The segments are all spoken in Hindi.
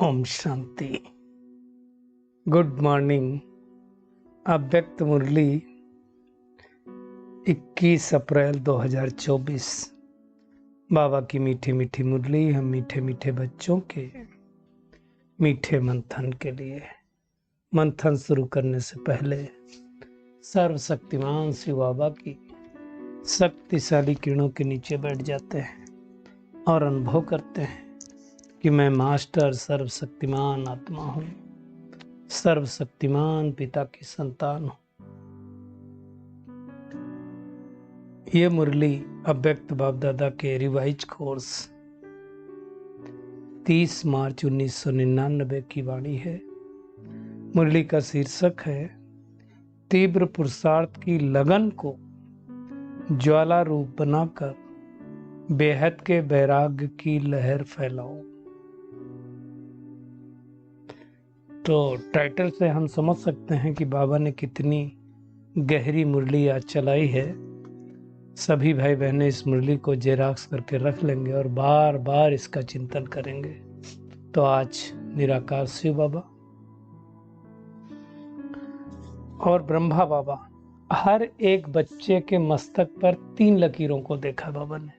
ओम शांति। Good morning. अव्यक्त मुरली 21 अप्रैल 2024। बाबा की मीठी मीठी मुरली हम मीठे मीठे बच्चों के मीठे मंथन के लिए। मंथन शुरू करने से पहले सर्वशक्तिमान शिव बाबा की शक्तिशाली किरणों के नीचे बैठ जाते हैं और अनुभव करते हैं कि मैं मास्टर सर्वशक्तिमान आत्मा हूँ, सर्वशक्तिमान पिता की संतान हूँ। ये मुरली अव्यक्त बाप दादा के रिवाइज कोर्स 30 मार्च 1999 की वाणी है। मुरली का शीर्षक है तीव्र पुरुषार्थ की लगन को ज्वाला रूप बनाकर बेहद के वैराग्य की लहर फैलाओ। तो टाइटल से हम समझ सकते हैं कि बाबा ने कितनी गहरी मुरली आज चलाई है। सभी भाई बहनें इस मुरली को जेराक्स करके रख लेंगे और बार बार इसका चिंतन करेंगे। तो आज निराकार शिव बाबा और ब्रह्मा बाबा हर एक बच्चे के मस्तक पर 3 लकीरों को देखा बाबा ने,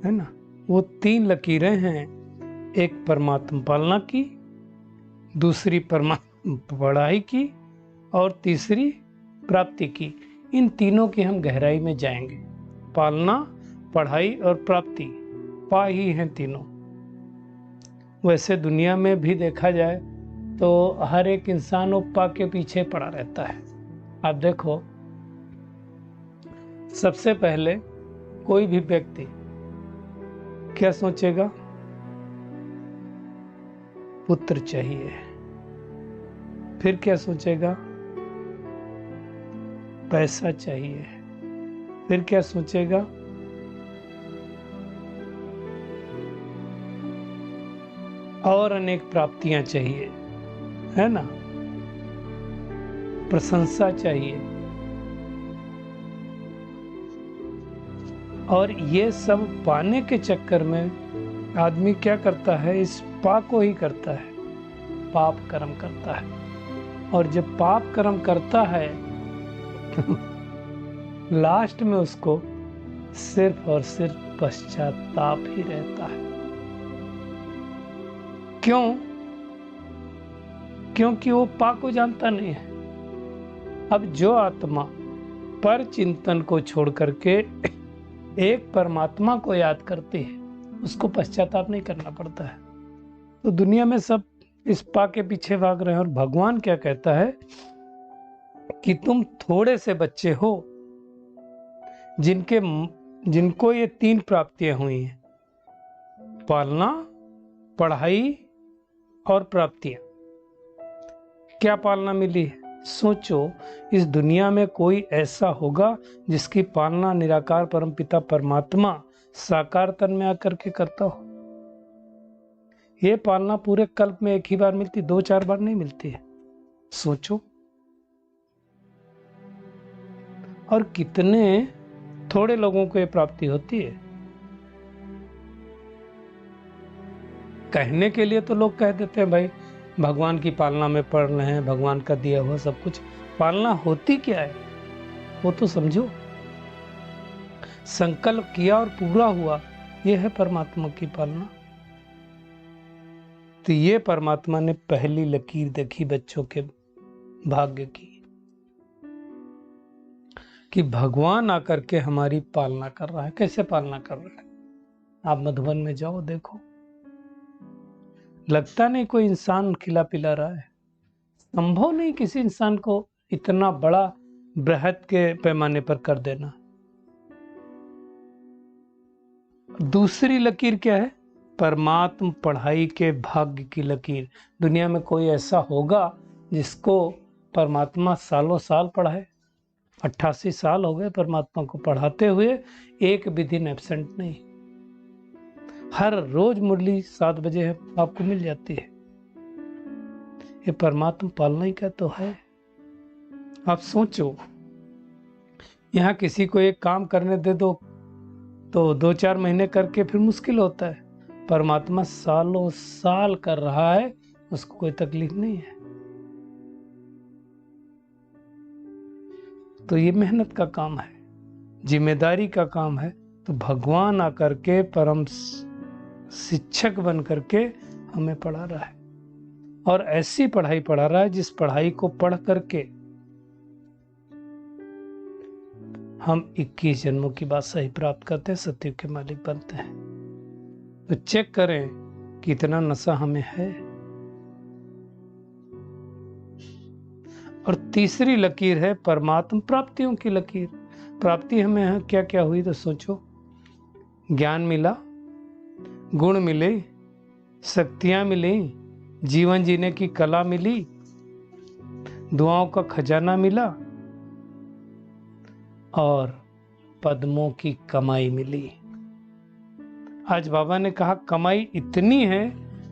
है ना। वो 3 लकीरें हैं, एक परमात्मा पालना की, दूसरी परमात्मा पढ़ाई की और तीसरी प्राप्ति की। इन तीनों की हम गहराई में जाएंगे। पालना, पढ़ाई और प्राप्ति पा ही हैं तीनों। वैसे दुनिया में भी देखा जाए तो हर एक इंसान वो पा के पीछे पड़ा रहता है। आप देखो, सबसे पहले कोई भी व्यक्ति क्या सोचेगा? पुत्र चाहिए। फिर क्या सोचेगा? पैसा चाहिए। फिर क्या सोचेगा? और अनेक प्राप्तियां चाहिए, है ना। प्रशंसा चाहिए। और ये सब पाने के चक्कर में आदमी क्या करता है? इस पाप को ही करता है, पाप कर्म करता है। और जब पाप कर्म करता है लास्ट में उसको सिर्फ और सिर्फ पश्चाताप ही रहता है। क्यों? क्योंकि वो पाप को जानता नहीं है। अब जो आत्मा पर चिंतन को छोड़ करके एक परमात्मा को याद करती है, उसको पश्चाताप नहीं करना पड़ता है। तो दुनिया में सब इस पाप के पीछे भाग रहे हैं। और भगवान क्या कहता है कि तुम थोड़े से बच्चे हो जिनको ये 3 प्राप्तियां हुई हैं, पालना, पढ़ाई और प्राप्तियां। क्या पालना मिली है? सोचो, इस दुनिया में कोई ऐसा होगा जिसकी पालना निराकार परमपिता परमात्मा साकार तन में आकर के करता हो? ये पालना पूरे कल्प में एक ही बार मिलती, 2-4 बार नहीं मिलती है। सोचो, और कितने थोड़े लोगों को ये प्राप्ति होती है। कहने के लिए तो लोग कह देते हैं भाई भगवान की पालना में पड़ रहे हैं, भगवान का दिया हुआ सब कुछ। पालना होती क्या है वो तो समझो। संकल्प किया और पूरा हुआ, ये है परमात्मा की पालना। तो ये परमात्मा ने पहली लकीर देखी बच्चों के भाग्य की, कि भगवान आकर के हमारी पालना कर रहा है। कैसे पालना कर रहा है? आप मधुबन में जाओ, देखो, लगता नहीं कोई इंसान खिला पिला रहा है। संभव नहीं किसी इंसान को इतना बड़ा बृहद के पैमाने पर कर देना। दूसरी लकीर क्या है? परमात्मा पढ़ाई के भाग्य की लकीर। दुनिया में कोई ऐसा होगा जिसको परमात्मा सालों साल पढ़ाए? 88 साल हो गए परमात्मा को पढ़ाते हुए, एक भी दिन एब्सेंट नहीं। हर रोज मुरली 7 बजे आपको मिल जाती है। ये परमात्मा पालना ही का तो है। आप सोचो, यहाँ किसी को एक काम करने दे दो तो 2-4 महीने करके फिर मुश्किल होता है। परमात्मा सालों साल कर रहा है, उसको कोई तकलीफ नहीं है। तो ये मेहनत का काम है, जिम्मेदारी का काम है। तो भगवान आकर के परम शिक्षक बन करके हमें पढ़ा रहा है, और ऐसी पढ़ाई पढ़ा रहा है जिस पढ़ाई को पढ़ करके हम 21 जन्मों की बादशाही प्राप्त करते हैं, सत्य के मालिक बनते हैं। तो चेक करें कि इतना नशा हमें है। और तीसरी लकीर है परमात्मा प्राप्तियों की लकीर। प्राप्ति हमें क्या क्या हुई, तो सोचो। ज्ञान मिला, गुण मिले, शक्तियां मिली, जीवन जीने की कला मिली, दुआओं का खजाना मिला, और पद्मों की कमाई मिली। आज बाबा ने कहा कमाई इतनी है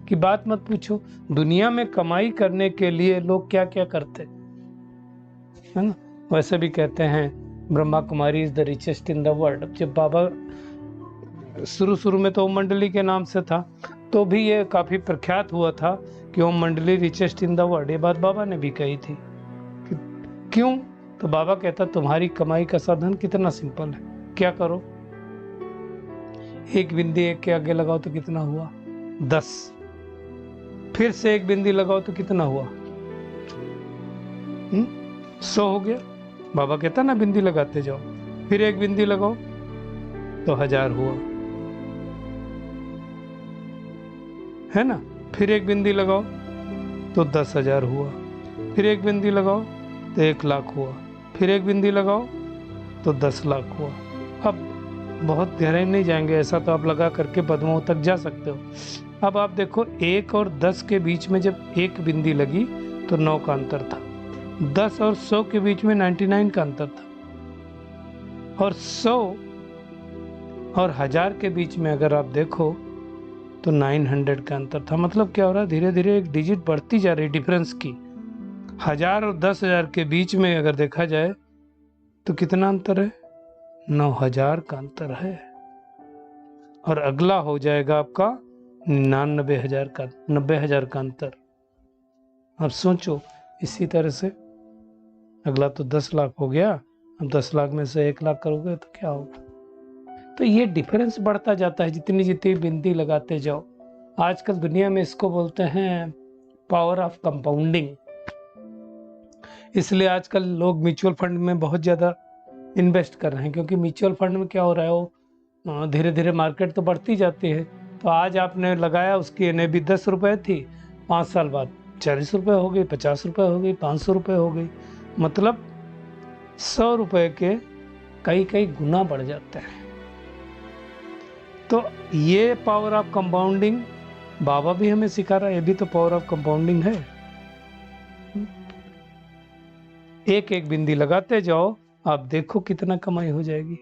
कि बात मत पूछो। दुनिया में कमाई करने के लिए लोग क्या क्या करते है ना। वैसे भी कहते हैं Brahma Kumari is the richest in the world. जब बाबा शुरू में तो ओम मंडली के नाम से था, तो भी ये काफी प्रख्यात हुआ था कि ओम मंडली रिचेस्ट इन द वर्ल्ड। ये बात बाबा ने भी कही थी। क्यों? तो बाबा कहता तुम्हारी कमाई का साधन कितना सिंपल है, क्या करो। एक बिंदी एक के आगे लगाओ तो कितना हुआ? 10। फिर से एक बिंदी लगाओ तो कितना हुआ? 100 हो गया। बाबा कहता ना बिंदी लगाते जाओ। फिर एक बिंदी लगाओ तो 1000 हुआ, है ना। फिर एक बिंदी लगाओ तो 10,000 हुआ। फिर एक बिंदी लगाओ तो 1,00,000 हुआ। फिर एक बिंदी लगाओ तो 10 लाख हुआ। अब बहुत गहराई नहीं जाएंगे, ऐसा तो आप लगा करके पद्मों तक जा सकते हो। अब आप देखो 1 और 10 के बीच में जब एक बिंदी लगी तो 9 का अंतर था। 10 और 100 के बीच में 99 का अंतर था। और 100 और 1000 के बीच में अगर आप देखो तो 900 का अंतर था। मतलब क्या हो रहा है, धीरे धीरे एक डिजिट बढ़ती जा रही डिफरेंस की। 1000 और 10,000 के बीच में अगर देखा जाए तो कितना अंतर है? 9,000 का अंतर है। और अगला हो जाएगा आपका 99,000 का, 90,000 का अंतर। अब सोचो, इसी तरह से अगला तो 10 लाख हो गया। अब 10 लाख में से 1 लाख करोगे तो क्या होगा? तो ये डिफरेंस बढ़ता जाता है जितनी जितनी बिंदी लगाते जाओ। आजकल दुनिया में इसको बोलते हैं पावर ऑफ कंपाउंडिंग। इसलिए आजकल लोग म्यूचुअल फंड में बहुत ज़्यादा इन्वेस्ट कर रहे हैं, क्योंकि म्यूचुअल फंड में क्या हो रहा है, वो धीरे धीरे मार्केट तो बढ़ती जाती है। तो आज आपने लगाया, उसकी एनएवी 10 रुपये थी, 5 साल बाद 40 रुपये हो गई, 50 रुपये हो गई, 500 रुपये हो गई। मतलब 100 रुपये के कई कई गुना बढ़ जाते हैं। तो ये पावर ऑफ कंपाउंडिंग बाबा भी हमें सिखा रहा है। ये भी तो पावर ऑफ कंपाउंडिंग है। एक एक बिंदी लगाते जाओ, आप देखो कितना कमाई हो जाएगी।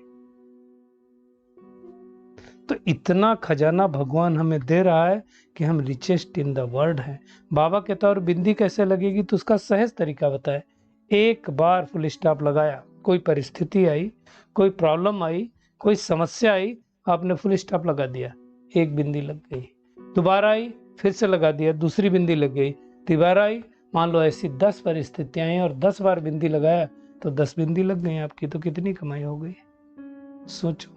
तो इतना खजाना भगवान हमें दे रहा है कि हम रिचेस्ट इन द वर्ल्ड हैं। बाबा कहता है और बिंदी कैसे लगेगी, तो उसका सहज तरीका बताए। एक बार फुल स्टॉप लगाया, कोई परिस्थिति आई, कोई प्रॉब्लम आई, कोई समस्या आई, आपने फुल स्टॉप लगा दिया, एक बिंदी लग गई। दोबारा आई, फिर से लगा दिया, दूसरी बिंदी लग गई। दोबारा आई, मान लो ऐसी 10 परिस्थितियां आई और 10 बार बिंदी लगाया तो 10 बिंदी लग गई आपकी। तो कितनी कमाई हो गई, सोचो।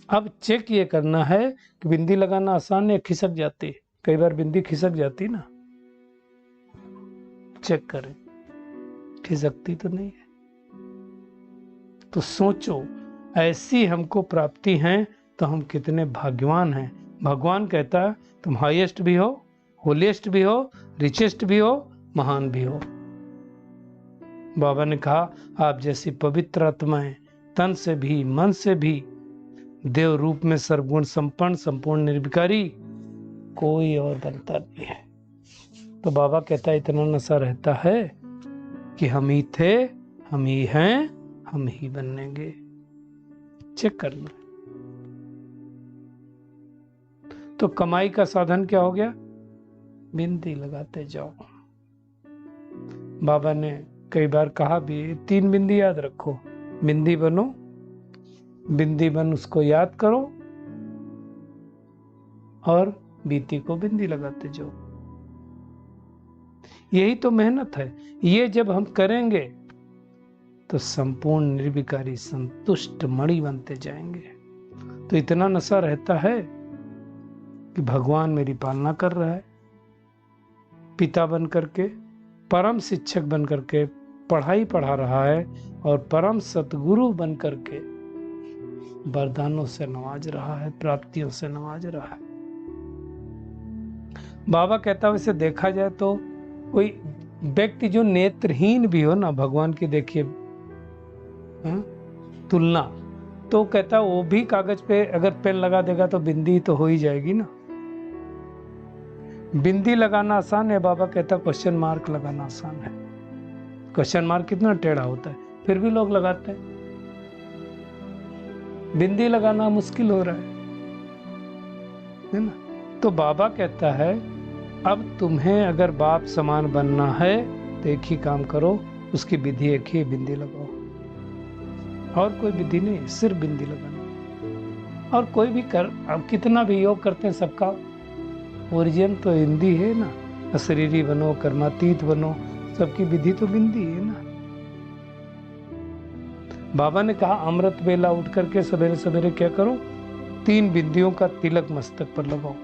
अब चेक ये करना है कि बिंदी लगाना आसान है, खिसक जाती है। कई बार बिंदी खिसक जाती ना, चेक करें, खिसकती तो नहीं है। तो सोचो, ऐसी हमको प्राप्ति है तो हम कितने भाग्यवान हैं। भगवान कहता है तुम हाईएस्ट भी हो, होलीएस्ट भी हो, रिचेस्ट भी हो, महान भी हो। बाबा ने कहा आप जैसी पवित्र आत्माएं तन से भी मन से भी, देव रूप में सर्वगुण संपन्न, संपूर्ण निर्विकारी कोई और बनता नहीं है। तो बाबा कहता है इतना नशा रहता है कि हम ही थे, हम ही हैं, हम ही बनेंगे। चेक करना। तो कमाई का साधन क्या हो गया? बिंदी लगाते जाओ। बाबा ने कई बार कहा भी 3 बिंदी याद रखो। बिंदी बनो, बिंदी बन उसको याद करो, और बीती को बिंदी लगाते जाओ। यही तो मेहनत है। ये जब हम करेंगे तो संपूर्ण निर्विकारी संतुष्ट मणि बनते जाएंगे। तो इतना नशा रहता है कि भगवान मेरी पालना कर रहा है, पिता बन करके, परम शिक्षक बन करके पढ़ाई पढ़ा रहा है, और परम सतगुरु बन करके वरदानों से नवाज रहा है, प्राप्तियों से नवाज रहा है। बाबा कहता है वैसे देखा जाए तो कोई व्यक्ति जो नेत्रहीन भी हो ना, भगवान की देखिए तुलना, तो कहता वो भी कागज पे अगर पेन लगा देगा तो बिंदी तो हो ही जाएगी ना। बिंदी लगाना आसान है, बाबा कहता क्वेश्चन मार्क लगाना आसान है। क्वेश्चन मार्क कितना टेढ़ा होता है, फिर भी लोग लगाते हैं। बिंदी लगाना मुश्किल हो रहा है ना। तो बाबा कहता है अब तुम्हें अगर बाप समान बनना है तो एक ही काम करो, उसकी विधि एक ही, बिंदी लगाओ, और कोई विधि नहीं, सिर्फ बिंदी लगाना। और कोई भी कर, अब कितना भी योग करते हैं, सबका ओरिजिन तो हिंदी है ना। अशरीरी बनो, कर्मातीत बनो, सबकी विधि तो बिंदी है ना। बाबा ने कहा अमृत बेला उठ करके सवेरे सवेरे क्या करो, 3 बिंदियों का तिलक मस्तक पर लगाओ।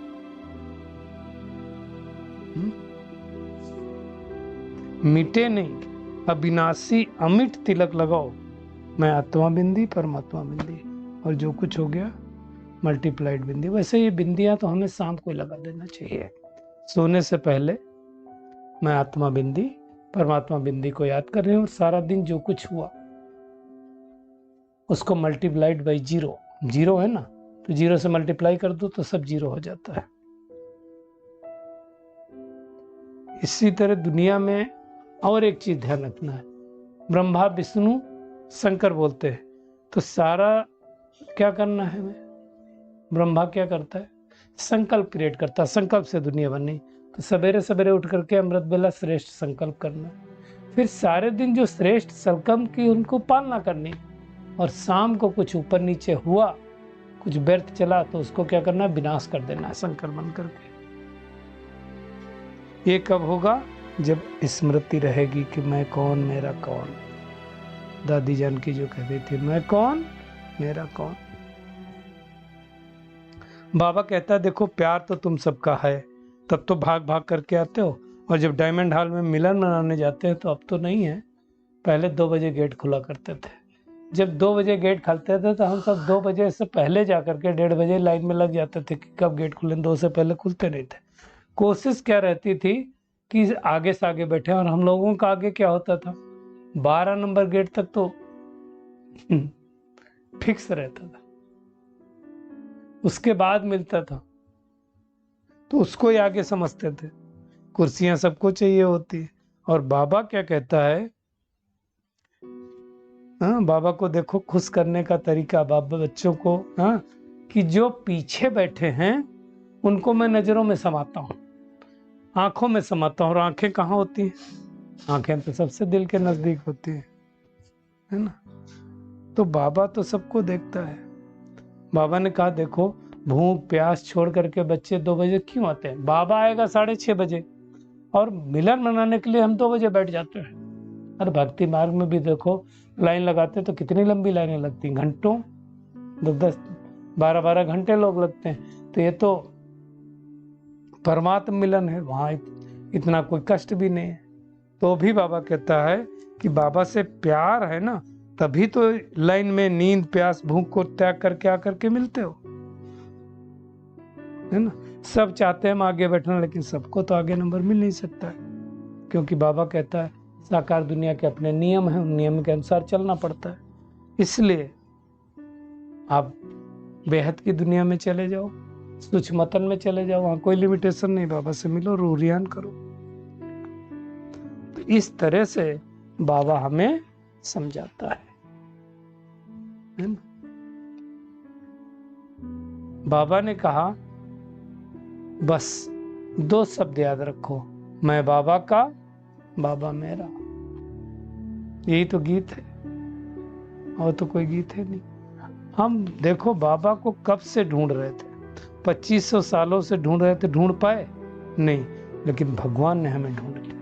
मिटे नहीं, अविनाशी अमिट तिलक लगाओ। मैं आत्मा बिंदी, परमात्मा बिंदी, और जो कुछ हो गया मल्टीप्लाइड बिंदी। वैसे ये बिंदियां तो हमें शाम को लगा देना चाहिए सोने से पहले। मैं आत्मा बिंदी, परमात्मा बिंदी को याद कर रही हूँ, सारा दिन जो कुछ हुआ उसको मल्टीप्लाइड बाई 0, 0 है ना, तो 0 से मल्टीप्लाई कर दो तो सब 0 हो जाता है। इसी तरह दुनिया में और एक चीज ध्यान रखना है, ब्रह्मा विष्णु शंकर बोलते हैं, तो सारा क्या करना है हमें, ब्रह्मा क्या करता है, संकल्प क्रिएट करता है, संकल्प से दुनिया बननी। तो सवेरे सवेरे उठ करके अमृत बेला श्रेष्ठ संकल्प करना, फिर सारे दिन जो श्रेष्ठ संकल्प की उनको पालना करनी, और शाम को कुछ ऊपर नीचे हुआ, कुछ व्यर्थ चला तो उसको क्या करना है, विनाश कर देना है संकल्प बन करके। ये कब होगा, जब स्मृति रहेगी कि मैं कौन, मेरा कौन। दादी जान की जो कहती थी, मैं कौन, मेरा कौन। बाबा कहता है देखो प्यार तो तुम सबका है, तब तो भाग भाग करके आते हो, और जब डायमंड हॉल में मिलन मनाने जाते हैं तो अब तो नहीं है, पहले 2 बजे गेट खुला करते थे। जब 2 बजे गेट खोलते थे तो हम सब 2 बजे से पहले जा करके 1:30 बजे लाइन में लग जाते थे कि कब गेट खुले, 2 से पहले खुलते नहीं थे। कोशिश क्या रहती थी कि आगे से आगे बैठे, और हम लोगों का आगे क्या होता था, 12 नंबर गेट तक तो फिक्स रहता था, उसके बाद मिलता था, तो उसको ही आगे समझते थे। कुर्सियां सबको चाहिए होती है। और बाबा क्या कहता है, हाँ, बाबा को देखो खुश करने का तरीका, बाबा बच्चों को, हाँ, कि जो पीछे बैठे हैं उनको मैं नजरों में समाता हूँ, आंखों में समाता हूँ। और आंखें कहाँ होती हैं, आंखें तो सबसे दिल के नजदीक होती है ना। तो बाबा तो सबको देखता है। बाबा ने कहा देखो भूख प्यास छोड़ करके बच्चे 2 बजे क्यों आते हैं, बाबा आएगा 6:30 बजे, और मिलन मनाने के लिए हम 2 बजे बैठ जाते हैं। और भक्ति मार्ग में भी देखो लाइन लगाते तो कितनी लंबी लाइनें लगती, घंटों, 10-10, 12-12 घंटे लोग लगते हैं। तो ये तो परमात्मा मिलन है, वहां इतना कोई कष्ट भी नहीं है। तो भी बाबा कहता है कि बाबा से प्यार है ना, तभी तो लाइन में नींद प्यास भूख को त्याग करके आकर के मिलते हो, है ना। सब चाहते हैं हम आगे बैठना, लेकिन सबको तो आगे नंबर मिल नहीं सकता है, क्योंकि बाबा कहता है साकार दुनिया के अपने नियम हैं, उन नियम के अनुसार चलना पड़ता है। इसलिए आप बेहद की दुनिया में चले जाओ, सूक्ष्मतन में चले जाओ, वहां कोई लिमिटेशन नहीं, बाबा से मिलो, रूरियान करो। तो इस तरह से बाबा हमें समझाता है ना। बाबा ने कहा बस 2 शब्द याद रखो, मैं बाबा का, बाबा मेरा। यही तो गीत है, और तो कोई गीत है नहीं। हम देखो बाबा को कब से ढूंढ रहे थे, 2500 सालों से ढूंढ रहे थे, ढूंढ पाए नहीं, लेकिन भगवान ने हमें ढूंढ लिया।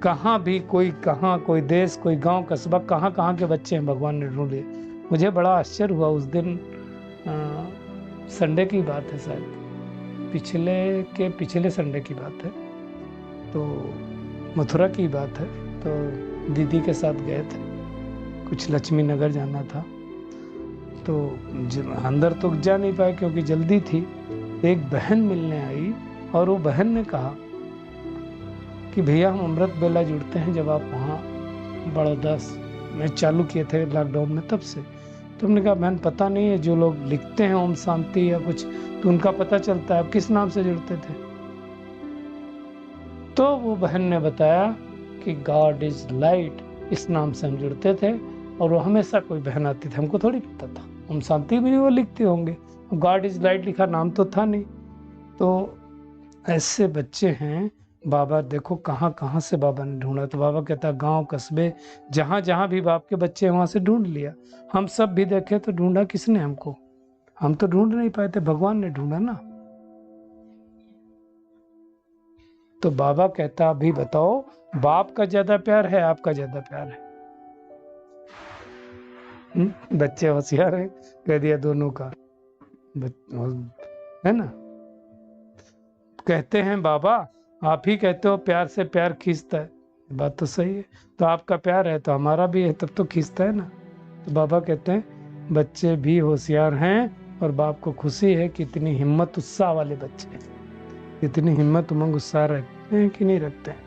कहाँ भी कोई, कहाँ कोई देश, कोई गांव कस्बा, कहाँ कहाँ के बच्चे हैं भगवान ने ढूंढ लिए। मुझे बड़ा आश्चर्य हुआ उस दिन, संडे की बात है शायद, पिछले संडे की बात है, तो मथुरा की बात है। तो दीदी के साथ गए थे, कुछ लक्ष्मी नगर जाना था, तो अंदर तो जा नहीं पाए क्योंकि जल्दी थी। एक बहन मिलने आई और वो बहन ने कहा कि भैया हम अमृत बेला जुड़ते हैं, जब आप वहाँ बड़ौदा में चालू किए थे लॉकडाउन में, तब से। तो हमने कहा बहन पता नहीं है, जो लोग लिखते हैं ओम शांति या कुछ, तो उनका पता चलता है, आप किस नाम से जुड़ते थे? तो वो बहन ने बताया कि गॉड इज लाइट, इस नाम से हम जुड़ते थे। और वो हमेशा कोई बहन आती थी, हमको थोड़ी पता था, ओम शांति भी नहीं वो लिखते होंगे, गॉड इज लाइट लिखा नाम तो था नहीं। तो ऐसे बच्चे हैं। बाबा देखो कहाँ कहाँ से बाबा ने ढूंढा। तो बाबा कहता गांव कस्बे जहाँ जहाँ भी बाप के बच्चे हैं वहां से ढूंढ लिया। हम सब भी देखे तो ढूंढा किसने हमको? हम तो ढूंढ नहीं पाए थे, भगवान ने ढूंढा ना। तो बाबा कहता अभी बताओ, बाप का ज्यादा प्यार है, आपका ज्यादा प्यार है? बच्चे होशियार है, कह दिया दोनों का है ना। कहते हैं बाबा आप ही कहते हो प्यार से प्यार खींचता है, बात तो सही है। तो आपका प्यार है तो हमारा भी है, तब तो खींचता है ना। तो बाबा कहते हैं बच्चे भी होशियार हैं और बाप को खुशी है कि इतनी हिम्मत उत्साह वाले बच्चे हैं। इतनी हिम्मत उमंग उत्साह रखते हैं कि नहीं रखते हैं?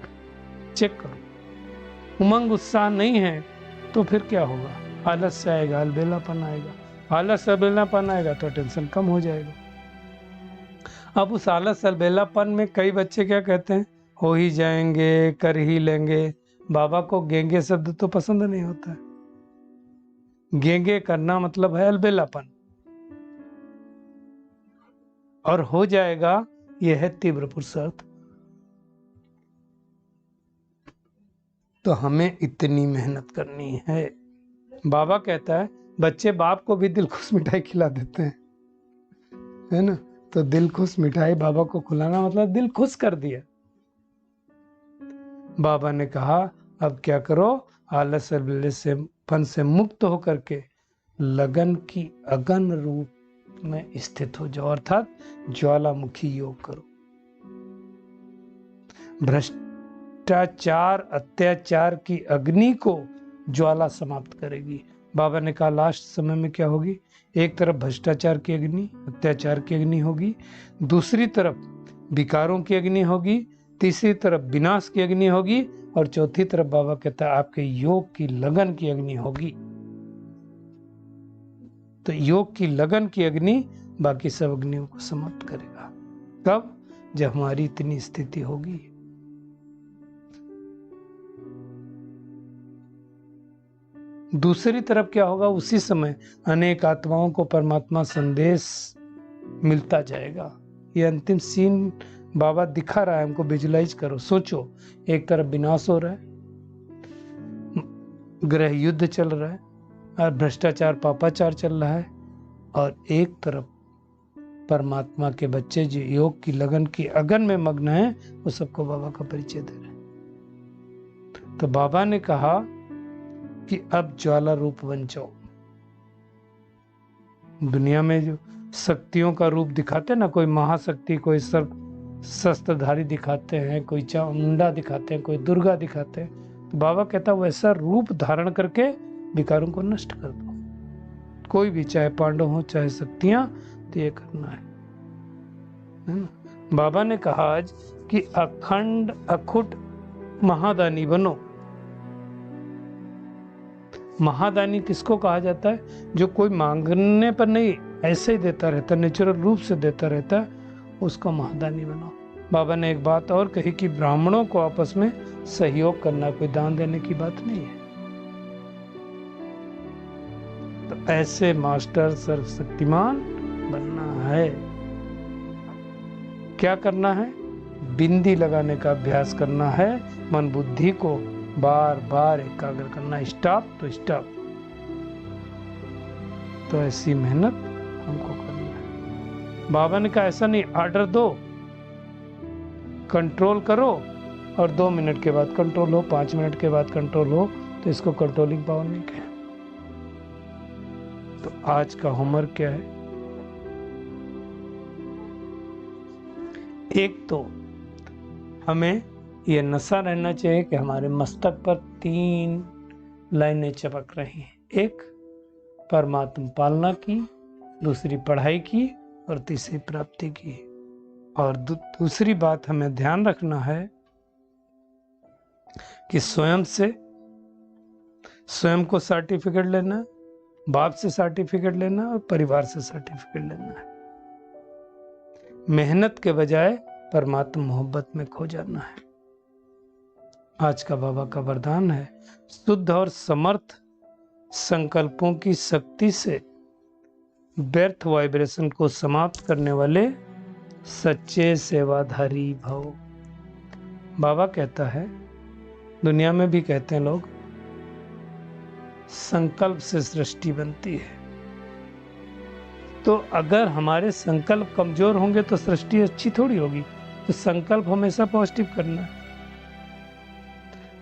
चेक करो। उमंग उत्साह नहीं है तो फिर क्या होगा? आलस्य आएगा, अलबेलापन आएगा। आलस्य अलबेलापन आएगा तो टेंशन कम हो जाएगा। अब उस आलस अलबेलापन में कई बच्चे क्या कहते हैं, हो ही जाएंगे, कर ही लेंगे। बाबा को गेंगे शब्द तो पसंद नहीं होता है। गेंगे करना मतलब है अलबेलापन, और हो जाएगा यह है तीव्र पुरुषार्थ। तो हमें इतनी मेहनत करनी है। बाबा कहता है बच्चे बाप को भी दिल खुश मिठाई खिला देते हैं, है ना। तो दिल खुश मिठाई बाबा को खिलाना मतलब दिल खुश कर दिया। बाबा ने कहा अब क्या करो, आलस से फन से मुक्त होकर के लगन की अगन रूप में स्थित हो जाओ, अर्थात ज्वालामुखी योग करो। भ्रष्टाचार अत्याचार की अग्नि को ज्वाला समाप्त करेगी। बाबा ने कहा लास्ट समय में क्या होगी, एक तरफ भ्रष्टाचार की अग्नि, अत्याचार की अग्नि होगी, दूसरी तरफ विकारों की अग्नि होगी, तीसरी तरफ विनाश की अग्नि होगी, और चौथी तरफ बाबा कहता है आपके योग की लगन की अग्नि होगी। तो योग की लगन की अग्नि बाकी सब अग्नियों को समाप्त करेगा। कब? जब हमारी इतनी स्थिति होगी। दूसरी तरफ क्या होगा, उसी समय अनेक आत्माओं को परमात्मा संदेश मिलता जाएगा। ये अंतिम सीन बाबा दिखा रहा है हमको, विजुलाइज करो, सोचो। एक तरफ विनाश हो रहा है, ग्रह युद्ध चल रहा है, और भ्रष्टाचार पापाचार चल रहा है, और एक तरफ परमात्मा के बच्चे जो योग की लगन की अगन में मग्न है, वो सबको बाबा का परिचय दे रहे हैं। तो बाबा ने कहा कि अब ज्वाला रूप बन जाओ। दुनिया में जो शक्तियों का रूप दिखाते हैं ना, कोई महाशक्ति, कोई सर्व शस्त्रधारी दिखाते हैं, कोई चामुंडा दिखाते हैं, कोई दुर्गा दिखाते हैं, तो बाबा कहता है वैसा रूप धारण करके विकारों को नष्ट कर दो। कोई भी, चाहे पांडव हो चाहे शक्तियां, तो ये करना है ना। बाबा ने कहा आज कि अखंड अखुट महादानी बनो। महादानी किसको कहा जाता है? जो कोई मांगने पर नहीं, ऐसे ही देता रहता, नेचुरल रूप से देता रहता, उसका महादानी बनो। बाबा ने एक बात और कही कि ब्राह्मणों को आपस में सहयोग करना, कोई दान देने की बात नहीं है। तो ऐसे मास्टर सर्वशक्तिमान बनना है। क्या करना है? बिंदी लगाने का अभ्यास करना है, मन बुद्धि को बार बार एकाग्र करना। स्टॉप तो स्टॉप। तो ऐसी मेहनत हमको करनी है। बाबा ने कहा ऐसा नहीं, ऑर्डर दो, कंट्रोल करो और 2 मिनट के बाद कंट्रोल हो, 5 मिनट के बाद कंट्रोल हो, तो इसको कंट्रोलिंग पावर नहीं कहें। तो आज का होमवर्क क्या है? एक तो हमें यह नशा रहना चाहिए कि हमारे मस्तक पर 3 लाइनें चमक रही हैं। एक परमात्मा पालना की, दूसरी पढ़ाई की और तीसरी प्राप्ति की। और दूसरी बात हमें ध्यान रखना है कि स्वयं को सर्टिफिकेट लेना, बाप से सर्टिफिकेट लेना और परिवार से सर्टिफिकेट लेना है। मेहनत के बजाय परमात्मा मोहब्बत में खो जाना है। आज का बाबा का वरदान है, शुद्ध और समर्थ संकल्पों की शक्ति से व्यर्थ वाइब्रेशन को समाप्त करने वाले सच्चे सेवाधारी भव। बाबा कहता है, दुनिया में भी कहते हैं लोग, संकल्प से सृष्टि बनती है। तो अगर हमारे संकल्प कमजोर होंगे तो सृष्टि अच्छी थोड़ी होगी। तो संकल्प हमेशा पॉजिटिव करना है।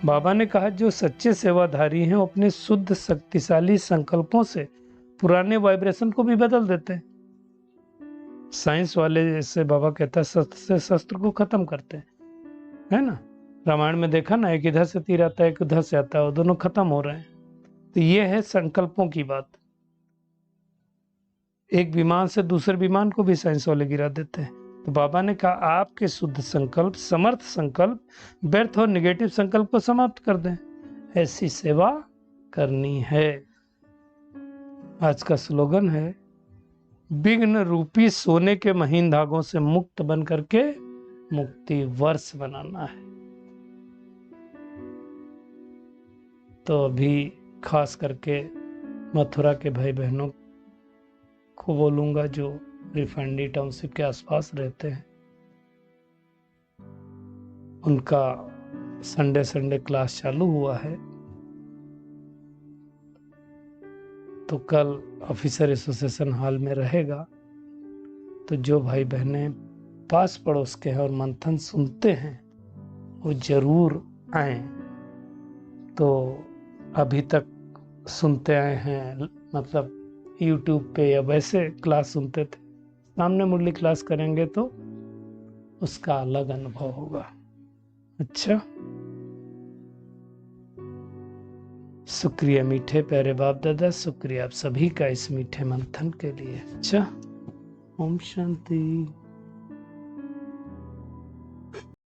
बाबा ने कहा, जो सच्चे सेवाधारी हैं, अपने शुद्ध शक्तिशाली संकल्पों से पुराने वाइब्रेशन को भी बदल देते हैं। साइंस वाले जैसे बाबा कहता है, शस्त्र से शस्त्र को खत्म करते हैं, है ना। रामायण में देखा ना, एक इधर से तीर आता है, एक उधर से आता है, वो दोनों खत्म हो रहे हैं। तो ये है संकल्पों की बात। एक विमान से दूसरे विमान को भी साइंस वाले गिरा देते हैं। तो बाबा ने कहा, आपके शुद्ध संकल्प, समर्थ संकल्प व्यर्थ और निगेटिव संकल्प को समाप्त कर दें। ऐसी सेवा करनी है। आज का स्लोगन है, विघ्न रूपी सोने के महीन धागों से मुक्त बन करके मुक्ति वर्ष बनाना है। तो अभी खास करके मथुरा के भाई बहनों को बोलूंगा जो रिफाइनरी टाउनशिप के आसपास रहते हैं, उनका संडे क्लास चालू हुआ है। तो कल ऑफिसर एसोसिएशन हॉल में रहेगा। तो जो भाई बहनें पास पड़ोस के हैं और मंथन सुनते हैं, वो जरूर आए। तो अभी तक सुनते आए हैं, मतलब YouTube पे या वैसे क्लास सुनते थे, सामने मुरली क्लास करेंगे तो उसका अलग अनुभव होगा। अच्छा, शुक्रिया मीठे प्यारे बाप दादा, शुक्रिया आप सभी का इस मीठे मंथन के लिए। अच्छा, ओम शांति।